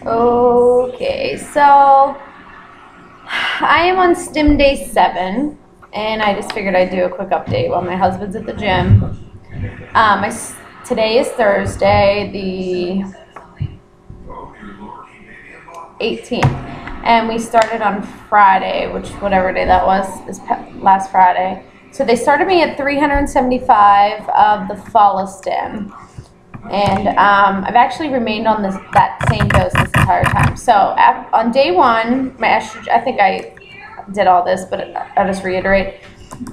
Okay, so I am on Stim day 7, and I just figured I'd do a quick update while my husband's at the gym. Today is Thursday, the 18th, and we started on Friday, which whatever day that was, last Friday. So they started me at 375 of the Follow Stim. And I've actually remained on that same dose this entire time. So on day 1, my estrogen, I think I did all this, but I'll just reiterate.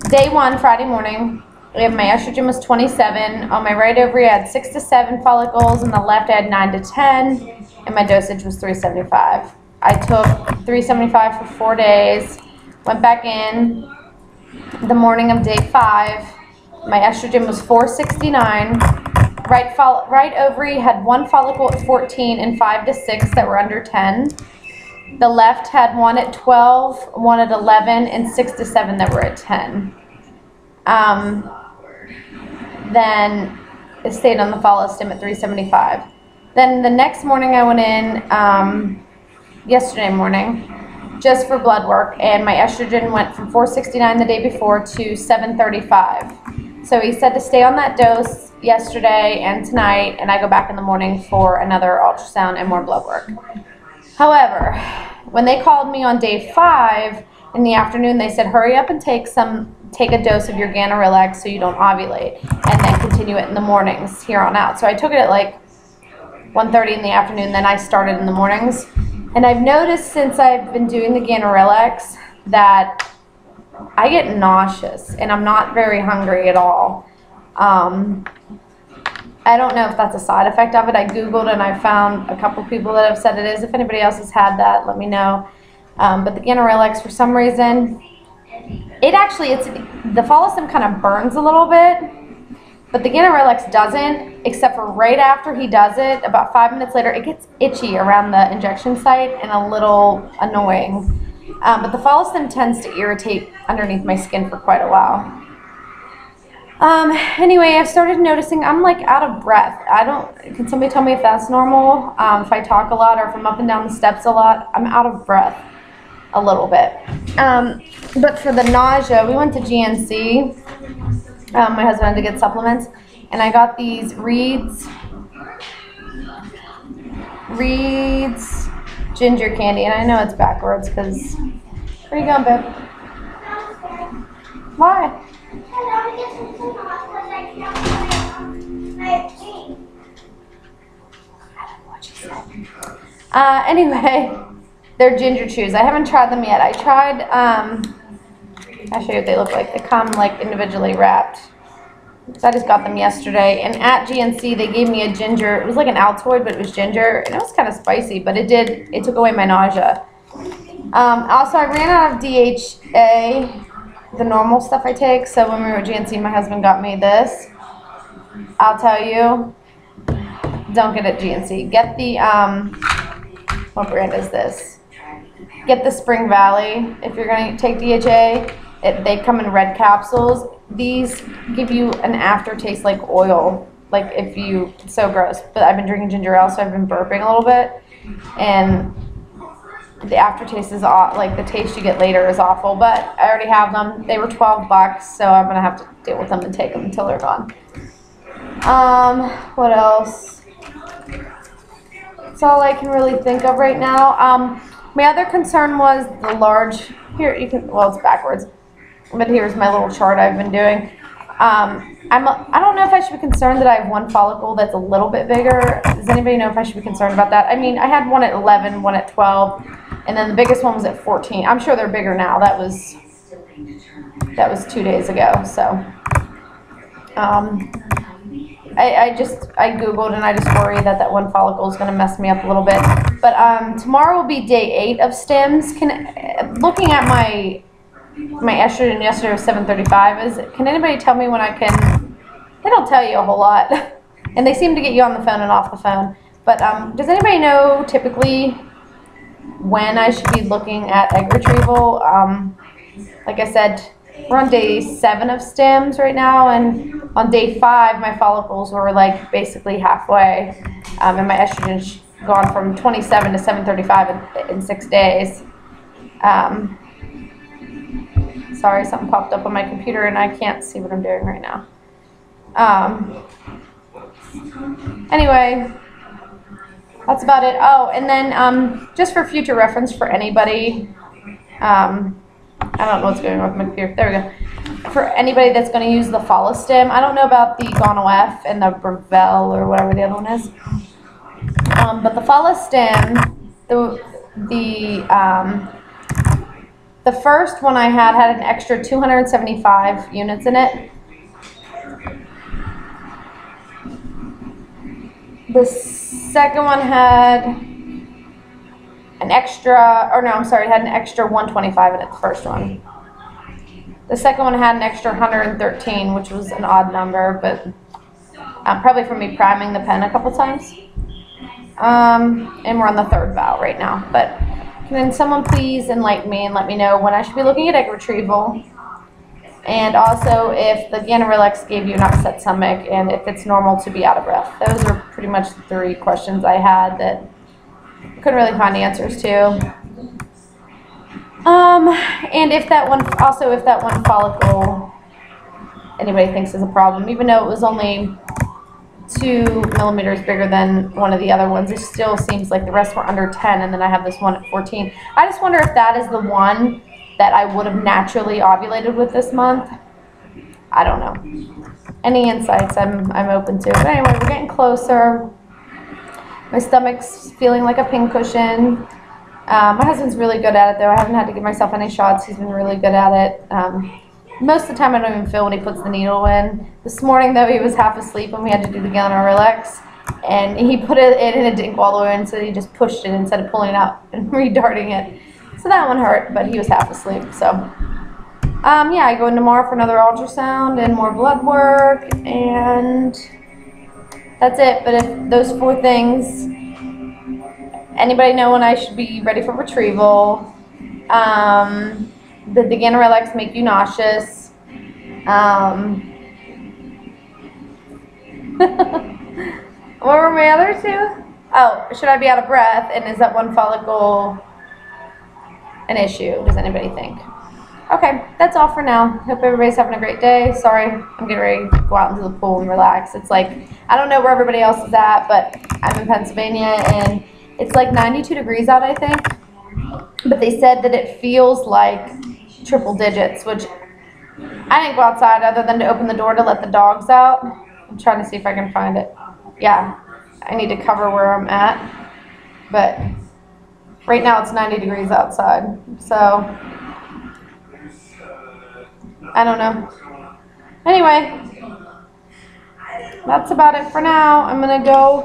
Day 1, Friday morning, my estrogen was 27. On my right ovary, I had 6 to 7 follicles. On the left, I had 9 to 10. And my dosage was 375. I took 375 for 4 days. Went back in the morning of day 5. My estrogen was 469. Right ovary had 1 follicle at 14 and 5 to 6 that were under 10. The left had 1 at 12, 1 at 11, and 6 to 7 that were at 10. Then it stayed on the Follow Stim at 375. Then the next morning I went in, yesterday morning, just for blood work, and my estrogen went from 469 the day before to 735. So he said to stay on that dose yesterday and tonight, and I go back in the morning for another ultrasound and more blood work. However, when they called me on day 5 in the afternoon, they said hurry up and take a dose of your Ganirelix so you don't ovulate, and then continue it in the mornings here on out. So I took it at like 1:30 in the afternoon, then I started in the mornings. And I've noticed since I've been doing the Ganirelix that I get nauseous and I'm not very hungry at all. I don't know if that's a side effect of it. I Googled and I found a couple people that have said it is. If anybody else has had that, let me know. But the Ganirelix, for some reason, the Follow Stim kind of burns a little bit, but the Ganirelix doesn't, except for right after he does it, about 5 minutes later, it gets itchy around the injection site and a little annoying. But the Follow Stim tends to irritate underneath my skin for quite a while. Anyway, I've started noticing I'm like out of breath. Can somebody tell me if that's normal? If I talk a lot or if I'm up and down the steps a lot, I'm out of breath a little bit. But for the nausea, we went to GNC. My husband had to get supplements, and I got these Reed's ginger candy, and I know it's backwards because, where are you going, babe? Why? Anyway, they're ginger chews. I haven't tried them yet. I tried, I'll show you what they look like. They come like individually wrapped. So I just got them yesterday. And at GNC, they gave me a ginger. It was like an Altoid, but it was ginger. And it was kind of spicy, but it took away my nausea. Also, I ran out of DHA, the normal stuff I take. So when we were at GNC, my husband got me this. I'll tell you, don't get it at GNC. Get the, what brand is this? Get the Spring Valley if you're going to take DHA. They come in red capsules. These give you an aftertaste like oil, like it's so gross. But I've been drinking ginger ale, so I've been burping a little bit, and the aftertaste is like the taste you get later is awful. But I already have them. They were $12, so I'm gonna have to deal with them and take them until they're gone. What else? That's all I can really think of right now. My other concern was the large. Here you can. Well, it's backwards. But here's my little chart I've been doing. I don't know if I should be concerned that I have 1 follicle that's a little bit bigger. Does anybody know if I should be concerned about that? I mean, I had 1 at 11, 1 at 12, and then the biggest one was at 14. I'm sure they're bigger now. That was 2 days ago. So I Googled and I just worry that 1 follicle is going to mess me up a little bit. But tomorrow will be day 8 of Stims. Looking at my estrogen yesterday was 735. Can anybody tell me when I can? They don't tell you a whole lot, and they seem to get you on the phone and off the phone. But does anybody know typically when I should be looking at egg retrieval? Like I said, we're on day 7 of Stims right now, and on day 5 my follicles were like basically halfway, and my estrogen gone from 27 to 735 in 6 days. Sorry, something popped up on my computer and I can't see what I'm doing right now. Anyway, that's about it. Oh, and then just for future reference for anybody, I don't know what's going on with my computer. There we go. For anybody that's going to use the IVF Stim, I don't know about the Gono-F and the Brevel or whatever the other one is. But the IVF Stim, the first one I had an extra 275 units in it. The second one had an extra, or no, I'm sorry, it had an extra 125 in it, the first one. The second one had an extra 113, which was an odd number, but probably from me priming the pen a couple times. And we're on the third valve right now. But can someone please enlighten me and let me know when I should be looking at egg retrieval? And also if the Ganirelix gave you an upset stomach and if it's normal to be out of breath. Those are pretty much the 3 questions I had that I couldn't really find answers to. And if that one, also if that one follicle anybody thinks is a problem, even though it was only 2 millimeters bigger than one of the other ones, it still seems like the rest were under 10, and then I have this one at 14. I just wonder if that is the one that I would have naturally ovulated with this month. I don't know. Any insights I'm open to. But anyway, we're getting closer. My stomach's feeling like a pincushion. My husband's really good at it though. I haven't had to give myself any shots. He's been really good at it. Most of the time I don't even feel when he puts the needle in. This morning though, he was half asleep and we had to do the Ganirelix. And he put it in a dink all the way in, so he just pushed it instead of pulling it out and redarting it. So that one hurt, but he was half asleep. So, yeah, I go in tomorrow for another ultrasound and more blood work, and that's it. But if those 4 things, anybody know when I should be ready for retrieval? Did the Ganirelix make you nauseous? What were my other 2? Oh, should I be out of breath? And is that one follicle an issue? Does anybody think? Okay, that's all for now. Hope everybody's having a great day. Sorry, I'm getting ready to go out into the pool and relax. It's like, I don't know where everybody else is at, but I'm in Pennsylvania and it's like 92 degrees out, I think. But they said that it feels like triple digits, which I didn't go outside other than to open the door to let the dogs out. I'm trying to see if I can find it. Yeah, I need to cover where I'm at. But right now it's 90 degrees outside, so I don't know. Anyway, that's about it for now. I'm going to go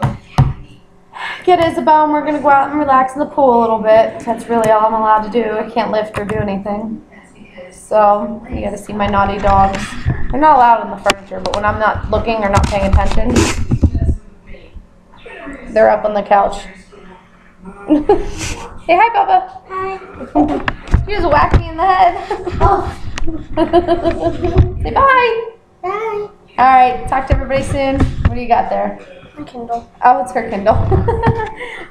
get Isabel and we're going to go out and relax in the pool a little bit. That's really all I'm allowed to do. I can't lift or do anything. So, you got to see my naughty dogs. They're not allowed on the furniture, but when I'm not looking or not paying attention, they're up on the couch. Say hi, Bubba. Hi. You just whacked me in the head. Oh. Say bye. Bye. All right. Talk to everybody soon. What do you got there? My Kindle. Oh, it's her Kindle. All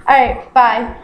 right. Bye.